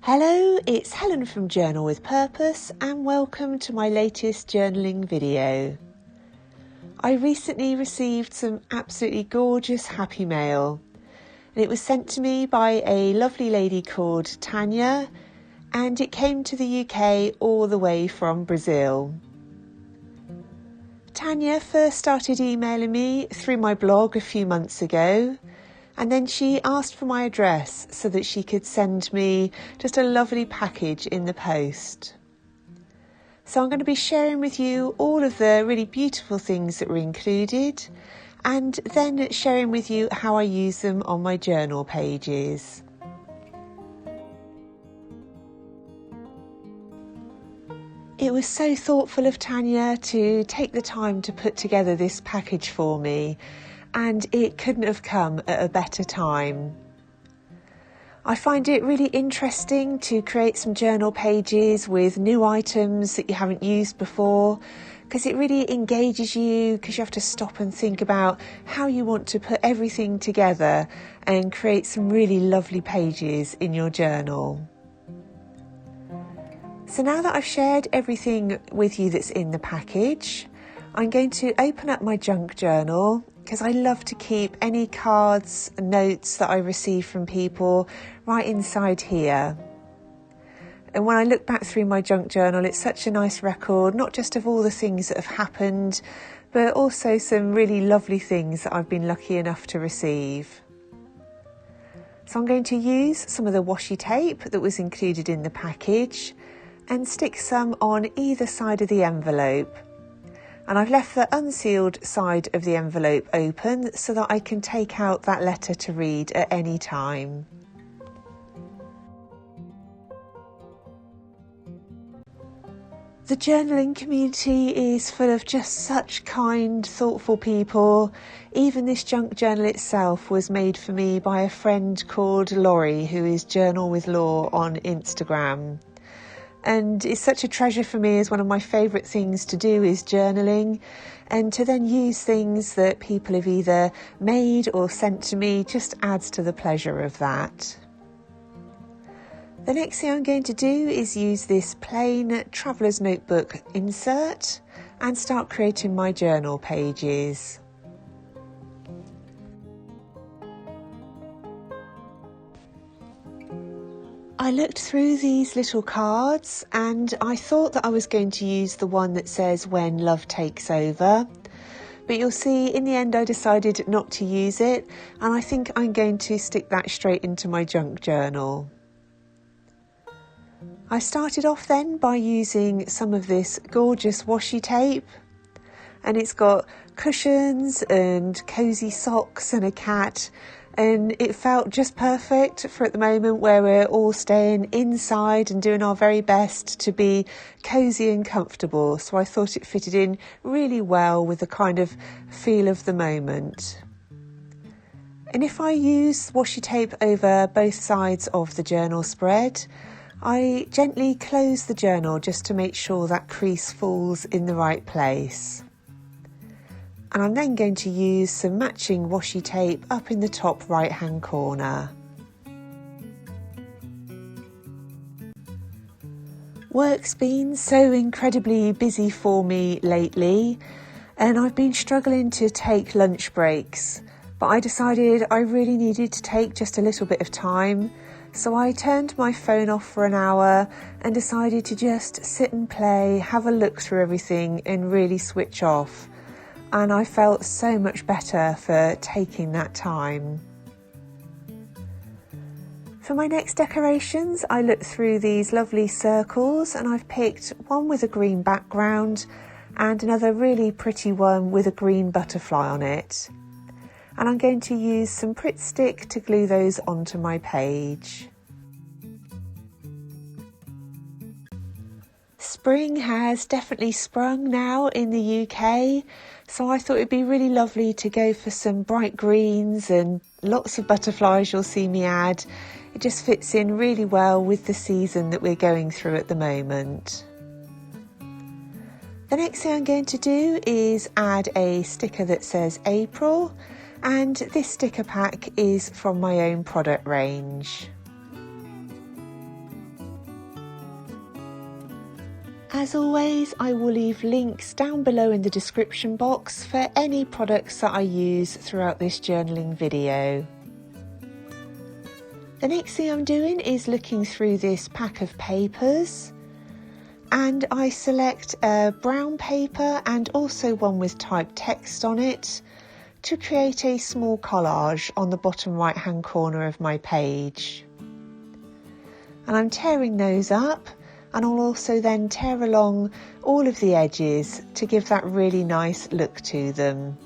Hello, it's Helen from Journal with Purpose and welcome to my latest journaling video. I recently received some absolutely gorgeous happy mail and it was sent to me by a lovely lady called Tânia and it came to the UK all the way from Brazil. Tânia first started emailing me through my blog a few months ago, and then she asked for my address so that she could send me just a lovely package in the post. So I'm going to be sharing with you all of the really beautiful things that were included and then sharing with you how I use them on my journal pages. It was so thoughtful of Tânia to take the time to put together this package for me, and it couldn't have come at a better time. I find it really interesting to create some journal pages with new items that you haven't used before, because it really engages you, because you have to stop and think about how you want to put everything together and create some really lovely pages in your journal. So now that I've shared everything with you that's in the package, I'm going to open up my junk journal because I love to keep any cards and notes that I receive from people right inside here. And when I look back through my junk journal, it's such a nice record, not just of all the things that have happened, but also some really lovely things that I've been lucky enough to receive. So I'm going to use some of the washi tape that was included in the package and stick some on either side of the envelope. And I've left the unsealed side of the envelope open so that I can take out that letter to read at any time. The journaling community is full of just such kind, thoughtful people. Even this junk journal itself was made for me by a friend called Laurie, who is Journal with Law on Instagram. And it's such a treasure for me, as one of my favourite things to do is journaling, and to then use things that people have either made or sent to me just adds to the pleasure of that. The next thing I'm going to do is use this plain traveller's notebook insert and start creating my journal pages. I looked through these little cards and I thought that I was going to use the one that says "When Love Takes Over", but you'll see in the end I decided not to use it, and I think I'm going to stick that straight into my junk journal. I started off then by using some of this gorgeous washi tape, and it's got cushions and cosy socks and a cat, and it felt just perfect for at the moment where we're all staying inside and doing our very best to be cosy and comfortable. So I thought it fitted in really well with the kind of feel of the moment. And if I use washi tape over both sides of the journal spread, I gently close the journal just to make sure that crease falls in the right place. And I'm then going to use some matching washi tape up in the top right hand corner. Work's been so incredibly busy for me lately, and I've been struggling to take lunch breaks, but I decided I really needed to take just a little bit of time, so I turned my phone off for an hour and decided to just sit and play, have a look through everything and really switch off. And I felt so much better for taking that time. For my next decorations, I looked through these lovely circles and I've picked one with a green background and another really pretty one with a green butterfly on it. And I'm going to use some Pritt Stick to glue those onto my page. Spring has definitely sprung now in the UK, so I thought it'd be really lovely to go for some bright greens and lots of butterflies you'll see me add. It just fits in really well with the season that we're going through at the moment. The next thing I'm going to do is add a sticker that says April, and this sticker pack is from my own product range. As always, I will leave links down below in the description box for any products that I use throughout this journaling video. The next thing I'm doing is looking through this pack of papers, and I select a brown paper and also one with typed text on it to create a small collage on the bottom right hand corner of my page. And I'm tearing those up, and I'll also then tear along all of the edges to give that really nice look to them.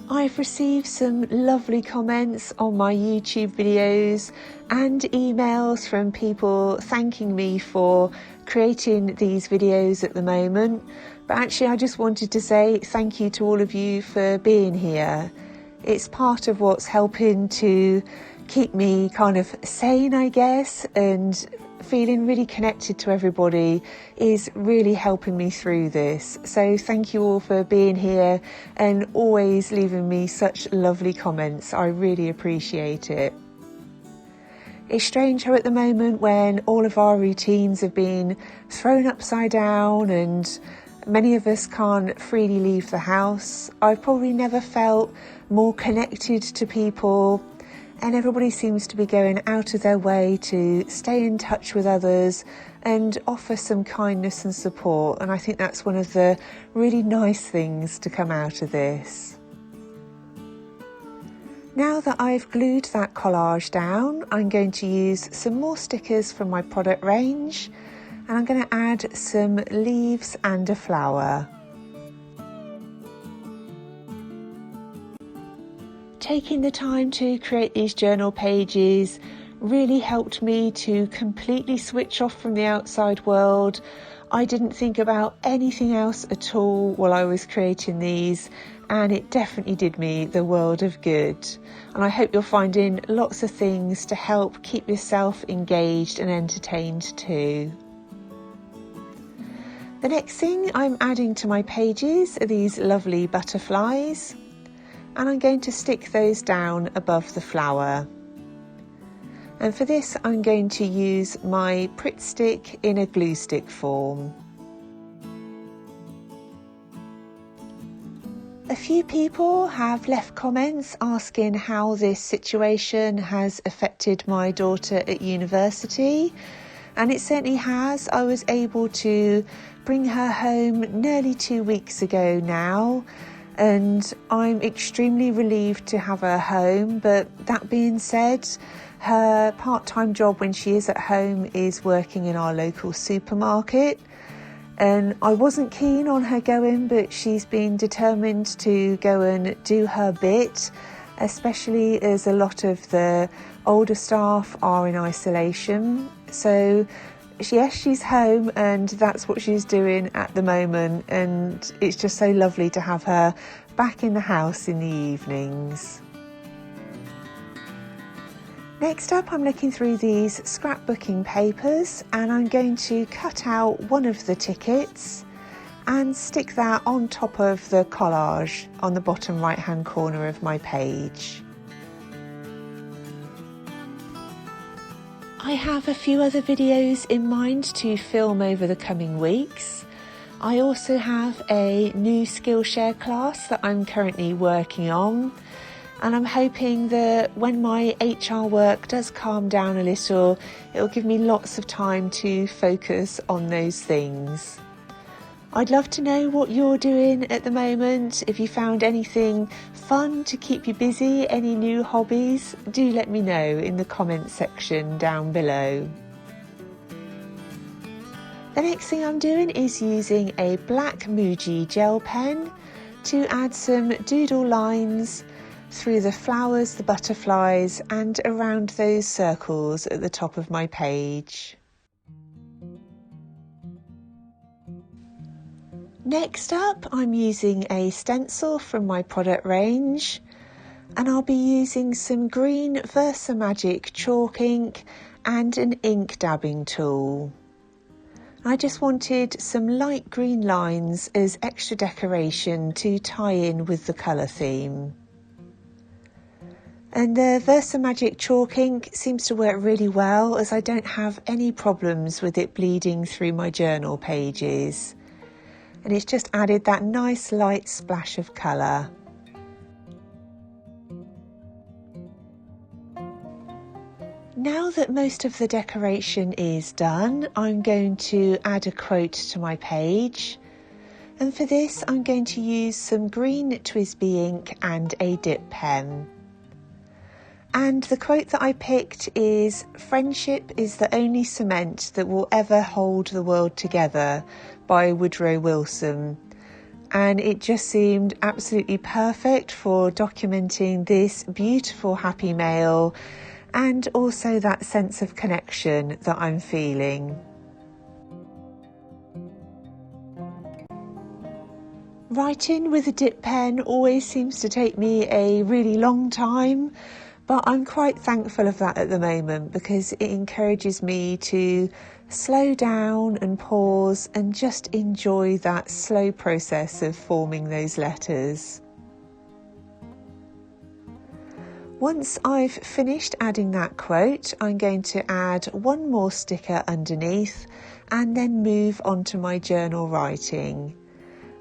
I've received some lovely comments on my YouTube videos and emails from people thanking me for creating these videos at the moment. But actually I just wanted to say thank you to all of you for being here. It's part of what's helping to keep me kind of sane, I guess, and feeling really connected to everybody is really helping me through this. So thank you all for being here and always leaving me such lovely comments. I really appreciate it. It's strange how at the moment, when all of our routines have been thrown upside down and many of us can't freely leave the house, I've probably never felt more connected to people, and everybody seems to be going out of their way to stay in touch with others and offer some kindness and support. And I think that's one of the really nice things to come out of this. Now that I've glued that collage down, I'm going to use some more stickers from my product range, and I'm going to add some leaves and a flower. Taking the time to create these journal pages really helped me to completely switch off from the outside world. I didn't think about anything else at all while I was creating these, and it definitely did me the world of good. And I hope you're finding lots of things to help keep yourself engaged and entertained too. The next thing I'm adding to my pages are these lovely butterflies, and I'm going to stick those down above the flower. And for this I'm going to use my Pritt stick in a glue stick form. A few people have left comments asking how this situation has affected my daughter at university, and it certainly has. I was able to bring her home nearly 2 weeks ago now, and I'm extremely relieved to have her home. But that being said, her part-time job when she is at home is working in our local supermarket, and I wasn't keen on her going, but she's been determined to go and do her bit, especially as a lot of the older staff are in isolation. So yes, she's home and that's what she's doing at the moment, and it's just so lovely to have her back in the house in the evenings. Next up, I'm looking through these scrapbooking papers, and I'm going to cut out one of the tickets and stick that on top of the collage on the bottom right hand corner of my page. I have a few other videos in mind to film over the coming weeks. I also have a new Skillshare class that I'm currently working on, and I'm hoping that when my HR work does calm down a little, it'll give me lots of time to focus on those things. I'd love to know what you're doing at the moment. If you found anything fun to keep you busy, any new hobbies, do let me know in the comments section down below. The next thing I'm doing is using a black Muji gel pen to add some doodle lines through the flowers, the butterflies, and around those circles at the top of my page. Next up, I'm using a stencil from my product range, and I'll be using some green Versamagic chalk ink and an ink dabbing tool. I just wanted some light green lines as extra decoration to tie in with the colour theme. And the Versamagic chalk ink seems to work really well, as I don't have any problems with it bleeding through my journal pages. And it's just added that nice light splash of colour. Now that most of the decoration is done, I'm going to add a quote to my page. And for this, I'm going to use some green TWSBI ink and a dip pen. And the quote that I picked is, "Friendship is the only cement that will ever hold the world together," by Woodrow Wilson. And it just seemed absolutely perfect for documenting this beautiful happy mail and also that sense of connection that I'm feeling. Writing with a dip pen always seems to take me a really long time, but I'm quite thankful of that at the moment because it encourages me to slow down and pause and just enjoy that slow process of forming those letters. Once I've finished adding that quote, I'm going to add one more sticker underneath and then move on to my journal writing.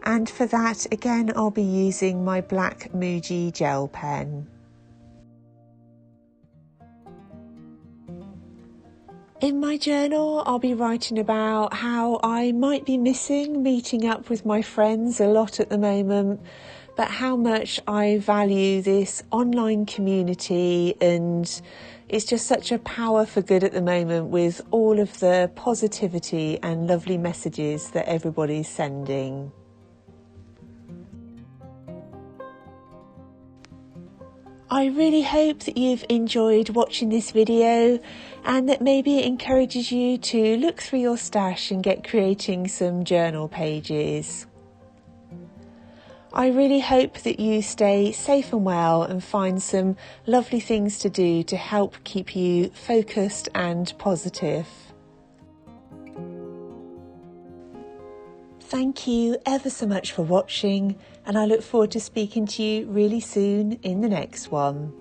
And for that, again, I'll be using my black Muji gel pen. In my journal, I'll be writing about how I might be missing meeting up with my friends a lot at the moment, but how much I value this online community, and it's just such a power for good at the moment with all of the positivity and lovely messages that everybody's sending. I really hope that you've enjoyed watching this video and that maybe it encourages you to look through your stash and get creating some journal pages. I really hope that you stay safe and well and find some lovely things to do to help keep you focused and positive. Thank you ever so much for watching, and I look forward to speaking to you really soon in the next one.